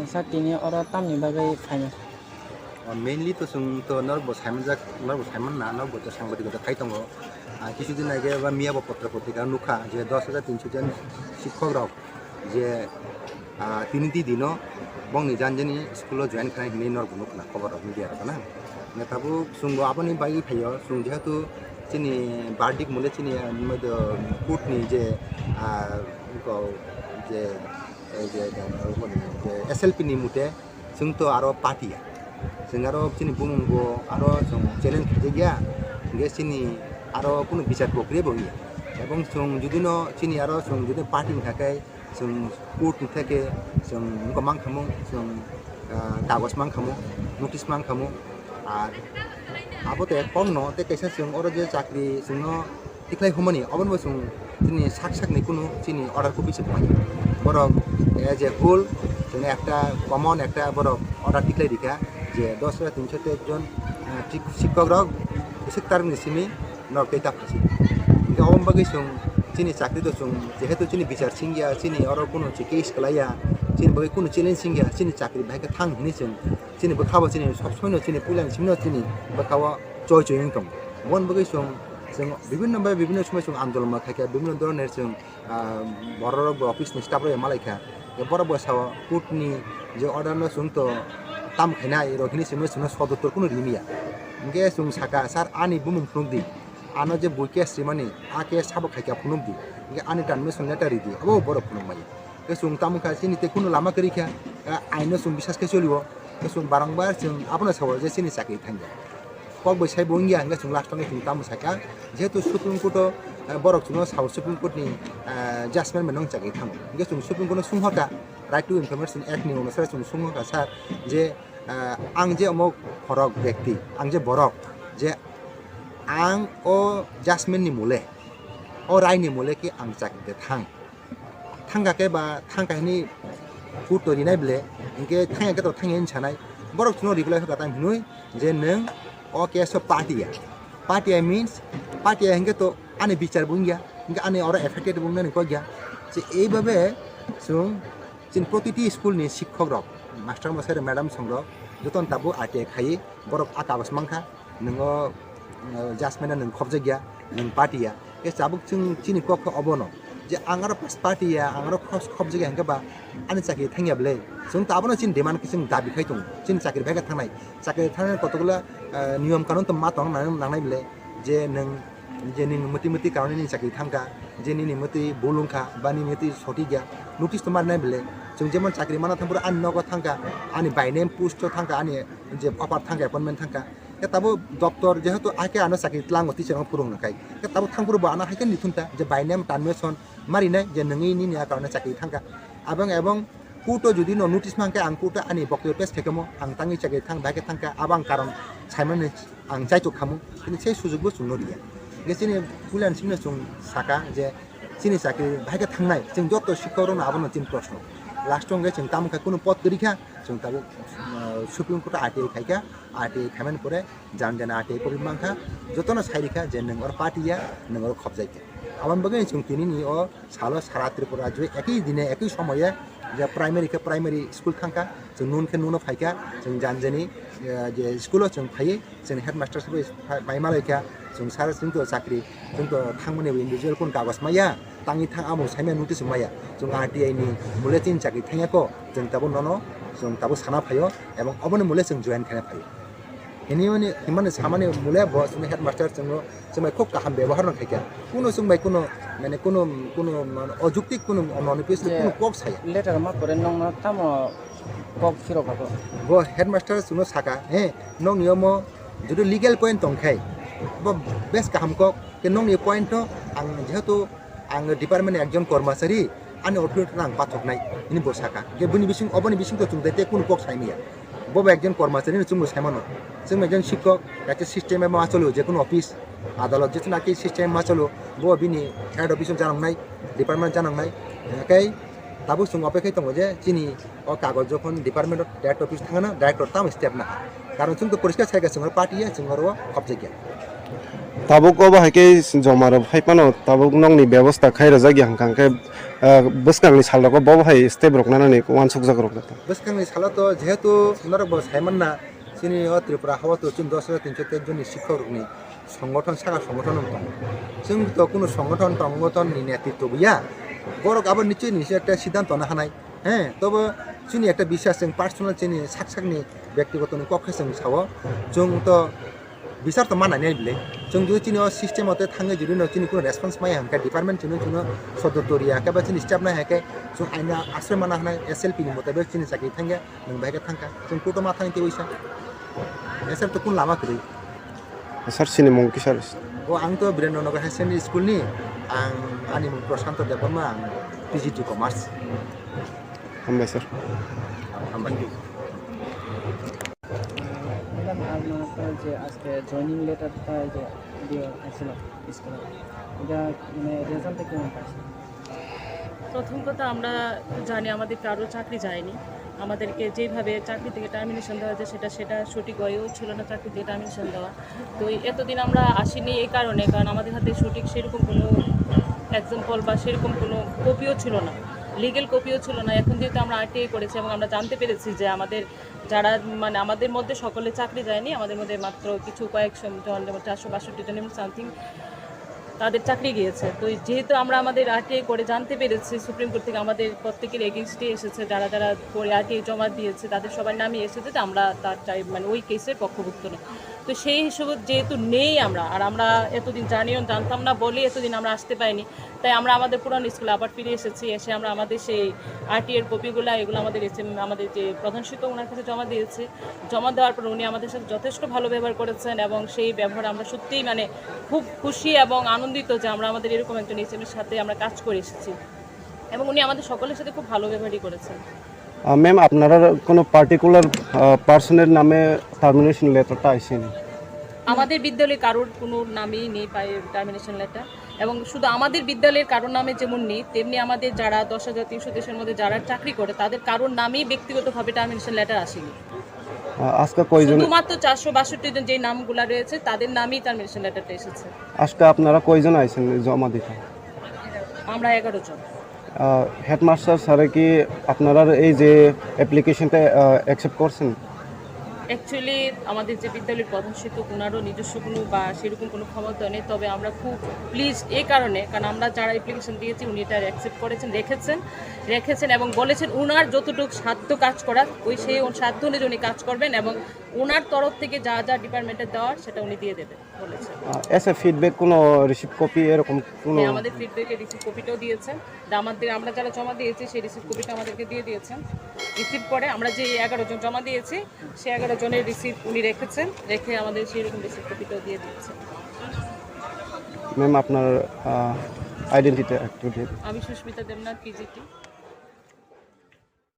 Sakini ora tamni bagai fanya. Mainly to sung to norbo Simon Jack norbo Simon na norbo to সাংবাদিকতা খাইতঙ্গ কিছুদিন আগে বা মিয়াবো পত্র পত্রিকা নুখা যে 10,300 জন শিক্ষকরাও যে তিনটি দিনও বংনি জানজানি স্কুলে জয়েন খানাय হিনি নরবো নুখনা খবর মিডিয়া রাখনা নেতাবু সুঙ্গ আপনি বাইরে ফাইयो সুং যেহেতু চিনি বার্ডিক মুলে চিনি কোর্টনি যে যে SLP ni mute sung to aro party ya sung aro chini bumungbo aro sung challenge khije gya ge chini aro kono bichar প্রক্রিয়া বই এবং sung যদি no chini aro sung যদি party থাকায় sung court থেকে sung গমাং খামু sung কাগজ মাং খামু নোটিশ মাং খামু আর আবতে কম ন তে কাইসা sung ওর যে চাকরি sung no tikলাই homani অবন sung chini sak sak ni kono chini order ko biche পাই বড় এজ এ হোল যেন একটা কমন একটা বড় অর্ডার টিকলাই দিকা যে 10,300 জন শিক্ষকরা শিক্ষার নিসিমি নরকেতা ফাসি কিন্তু অবম্বাগে সং চিনি চাকরি তো সং যেহেতু চিনি বিচার সিংগিয়া চিনি অর কোনো কেস কলাইয়া চিনি বগে কোনো চ্যালেঞ্জ সিংগিয়া চিনি চাকরি ভাইকে থাং হিনি সং চিনি বখাবা চিনি সব সময় চিনি পুলান সিমনো চিনি বখাবা জয় জয়িং দং বন বগে সং বিভিন্ন সময় আন্দোলন থাকে বিভিন্ন ধরনের বড় অফিসনি স্টাফরা মালাইখা বড় বসাও কোর্টনি যে অর্ডার তো তাম খাইনাই রহিনি সদত্তর কোনো রিমিয়া ইনকে সাকা সার আনি বুমুং ফুনুদি আনো যে বইকে শ্রীমানি আকে সাবো খাইকা ফুনুদি ইনকে আনি টানমে লেটার দি আবো বড় ফুনুমাই তামুখা চিনিতে কোনো লামা করিখা আইন বিশ্বাসকে চলিব বারংবার আপনার সাব যে চিনি চাকরি থাকবে কক বৈসাই বঙ্গিয়া হঙ্গে লাস্টনে তামু সাকা যেহেতু সুপ্রিম কোর্ট বরক সাউ সুপ্রিম কোর্টনি জাজমেন্ট মেনং চাকরি থামो হঙ্गे সুপ্রিম কোর্ट सुंहका राइट टू इनफरमेशन एक्ट नि अनुसार सुंहका सार जे आं जे अमुक फरक व्यक्ति आं जे बरक जे आं ओ जाजमेंट नि मुले ओ राय नि मुले कि आं चाकरी थांगाके बा थांगानि कोर्ट रिनाय बले हंगे थांगाके तो थांगेन छानाय बरक रिप्लाय होगा टाइम नुय जे नों o keso party means party henge to ane bichar bungia henge ane ora affected bungna ni ko gya je ei babe sung chin protiti school ni shiক্ষক rok master masai madam songrok joton tabu ate khai borok akabas mangkha nungo jasmena nung khobje gya nung party ya e sabuk chung chini ko obono je angaro pas party ya angaro khobje gya henge ba ane chakri thangya bele sung tabono chin demand kisung dabi khai tung chin chakri bhaga thangnai chakri thangna kotogula নিয়ম কানুন তো মা তং নাংনাই বলে যে নং যে নি মতি কারণে নি চাকরি থাঙ্কা যে নি মতি বলুংখা বা নি মতি সঠি গিয়া নোটিস তো মারনাই বলে जों যেমন চাকরি মানা থামপুর আনি নগ থাঙ্কা আনি বাইনেম পোস্ট থাঙ্কা আনি যে অপার থাঙ্কা অ্যাপয়েন্টমেন্ট থাঙ্কা তাবো দপ্তর যেহেতু আকে আনো চাকরি তলাঙ্গ টিচার ফুরং নাকাই তাবো থামপুর আনা হাইকে নিথুনতা যে বাইনেম টানমেশন মারিনাই যে নঙি নি নিয়া কারণে চাকরি থাঙ্কা এবং kuto judi no notice mangke ang kuto ani bokyo pes thekemo ang tangi chage thang bake thangka abang karon saimane ang chaitu khamu kini sei sujog bo sungno dia gesini pulan simne sung saka je sini chakri bake thangnai jing joto shikkoro na abono tin proshno last onge jing tamka kono pod gorikha jing tabo supreme court ate khaika ate khamen pore janjana ate pori mangkha jotono sairikha je nang or party ya nang or khobjaike aban bagai jing tini ni o salo sara tripura joi ekই দিনে ekই সময়ে যে primary school থাকা जों नुनखे नुनो फायका जों जानजनि जे स्कुलाव जों फायो जों हेडमास्टार सबै बायमालायका जों सार जों तो साख्रि जों तो थांमोने इन्डिविजुअल कोन कागज माया तांनि थां आमो साइमे नोटिस माया जों आरटीआई नि मुले तीन चाकरि थायाको जों ताबो ननो जों ताबो साना फायो एबं अबने मुले जों जয়েন खाना फायो हिनिमनि हिमाने सामाने मुले बस जों हेडमास्टार जों खुब काहाम व्यवहार न खायका कुनो जों कुनो মানে কোনো অযৌক্তিক কোনো অনপিস কোনো কক ছায়া লেটার মা করে নং না তাম কক ফিরো পাবো গো হেডমাস্টার সুনো সাকা হে নং নিয়ম যদি লিগ্যাল পয়েন্ট তংখাই বা বেশ কাহাম কক কে নং নি পয়েন্ট আং যেহেতু আং ডিপার্টমেন্ট একজন কর্মচারী আনি অথরিটি নাং পাথক নাই ইনি বসাকা কে বুনি বিসিং অবনি বিসিং তো চুং দেতে কোন কক ছাইমিয়া ববা একজন কর্মচারী চুং সাইমানো जों একজন শিক্ষক একটা সিস্টেমে মা চলো যে কোনো অফিস আদালত যেহেতু নাকি সিস্টেম মা চলো বো বিনি হেড অফিস জানাंनाय ডিপার্টমেন্ট জানাंनाय একাই তাবো जों অপেক্ষায় দङ যে চিনি ও কাগজ যখন ডিপার্টমেন্ট ডাইরেক্ট অফিস থাङाना डाइरेक्टर ताम स्टेप ना कारण जों तो परिष्कार सायगा जों पार्टीया जों खबजे गया tabuk obo haike jomar haipano tabuk nongni ব্যবস্থা khaira jagi hangkangke bwskangni salroko bobo hai step rok nanani wansuk jagrok data বসকাংনি সালাতো যেহেতু ওনারা সাইমান না চিনি ত্রিপুরা হাওয়া তো 10,303 জননি শিক্ষকনি সংগঠন শাখা সংগঠন দं जों তো কোনো সংগঠননি নেতৃত্ব গিয়া বড় আবার নিশ্চয়ই নিচে একটা সিদ্ধান্ত না হানাই হ্যাঁ তবে চিনি একটা বিশ্বাস जों পার্সোনাল চিনি সাকসাকনি ব্যক্তিগতনি কক্ষে जों সাও जों তো বিচার তো মানা নেই বিলে जों যদি চিনি সিস্টেমতে থাঙ্গে যদি চিনি কোনো রেসপন্স মাই হামকা ডিপার্টমেন্ট চিনি কোনো সদতরিয়া কেবা চিনি স্টাফ না হেকে जों आइना आश्रय माना हानाय एसएलपि नि मुताबिक चिनि साखि थांगे नों बायगा थांखा जों टोटो मा थांते वइसा एसर तो कुन लामा करै sar sini mong kisar ओ आं तो वीरेन्द्रनगर हाई सेकेन्डारि स्कुल नि आं आनि मुं प्रशान्त देबबर्मा आं पिजिटि कमार्स hambai sir हामबाय ম্যাডাম আপনার যে আজকে জয়েনিং লেটারটা যে দিয়ে আসছিল স্কুলে এটা মানে রেজাল্টটা কেমন পাইছে? প্রথম কথা আমরা জানি আমাদের কারো চাকরি যায়নি, আমাদেরকে যেভাবে চাকরি থেকে টার্মিনেশন দেওয়া যায় সেটা সঠিক হয়েও ছিল না চাকরি থেকে টার্মিনেশন দেওয়া। তো এতদিন আমরা আসিনি এই কারণে, কারণ আমাদের হাতে সঠিক সেরকম কোনো এক্সাম্পল বা সেরকম কোনো কপিও ছিল না, লিগেল কপিও ছিল না। এখন যেহেতু আমরা আরটিআই করেছি এবং আমরা জানতে পেরেছি যে আমাদের যারা মানে আমাদের মধ্যে সকলে চাকরি যায়নি, আমাদের মধ্যে মাত্র কিছু কয়েকশো জন, যেমন 462 জন এবং সামথিং তাদের চাকরি গিয়েছে। তো যেহেতু আমরা আমাদের আরটিআই করে জানতে পেরেছি, সুপ্রিম কোর্ট থেকে আমাদের প্রত্যেকের এগেইনস্টে এসেছে, যারা যারা করে আরটিআই জমা দিয়েছে তাদের সবার নামে এসেছে যে আমরা তার মানে ওই কেসের পক্ষভুক্ত নই। তো সেই হিসেবে যেহেতু নেই আমরা, আর আমরা এতদিন জানতাম না বলে এতদিন আমরা আসতে পাইনি, তাই আমরা আমাদের পুরানো স্কুলে আবার ফিরে এসেছি। এসে আমরা আমাদের সেই আরটিআইয়ের কপিগুলো এগুলো আমাদের আমাদের যে প্রধান শিক্ষক ওনার কাছে জমা দিয়েছি। জমা দেওয়ার পর উনি আমাদের সাথে যথেষ্ট ভালো ব্যবহার করেছেন এবং সেই ব্যবহার আমরা সত্যিই মানে খুব খুশি এবং আনন্দিত যে আমরা আমাদের এরকম একজন এসএমের সাথে আমরা কাজ করে এসেছি এবং উনি আমাদের সকলের সাথে খুব ভালো ব্যবহারই করেছেন। ম্যাম আপনারা কোনো পার্টিকুলার পার্সনের নামে টার্মিনেশন লেটারটা আইসেনি? আমাদের বিদ্যালয়ে কারোর কোনো নামেই নেই টার্মিনেশন লেটার, এবং শুধু আমাদের বিদ্যালয়ের কারোর নামে যেমন নেই তেমনি আমাদের যারা 10,300 মধ্যে যারা চাকরি করে তাদের কারোর নামেই ব্যক্তিগতভাবে টার্মিনেশন লেটার আসেনি। আজকে কয়জন? শুধুমাত্র 462 জন যে নামগুলো রয়েছে তাদের নামেই টার্মিনেশন লেটারটা এসেছে। আজকে আপনারা কয়জন আইছেন জমা দিতে? আমরা 11 জন। হেডমাস্টার স্যারে কি আপনারা এই যে অ্যাপ্লিকেশনটা অ্যাকসেপ্ট করছেন? অ্যাকচুয়ালি আমাদের যে বিদ্যালয়ের প্রধান শিক্ষক ওনারও নিজস্ব কোনো বা সেরকম কোনো ক্ষমতা নেই, তবে আমরা খুব প্লিজ এই কারণে, কারণ আমরা যারা অ্যাপ্লিকেশন দিয়েছি উনি এটা অ্যাকসেপ্ট করেছেন, রেখেছেন এবং বলেছেন ওনার যতটুকু সাধ্য কাজ করার সেই সাধ্য অনুযায়ী উনি কাজ করবেন এবং ওনার তরফ থেকে যা যা ডিপার্টমেন্টে দেওয়ার সেটা উনি দিয়ে দেবেন বলেছেন। এসে ফিডব্যাক কোনো রিসিভ কপি এরকম কোনো? আমাদের ফিডব্যাকের রিসিভ কপিটাও দিয়েছেন, আমরা যারা জমা দিয়েছি সেই রিসিভ কপিটা আমাদেরকে দিয়ে দিয়েছেন। রিসিভ করে আমরা যে 11 জন জমা দিয়েছি সেই 11 জনের রিসিভ উনি রেখে আমাদের সেই রকম রিসিভ কপিটাও দিয়ে দিয়েছেন। ম্যাম আপনার আইডেন্টিটি একটু দিন। আমি সুস্মিতা দেবনাথ, পিজিটি।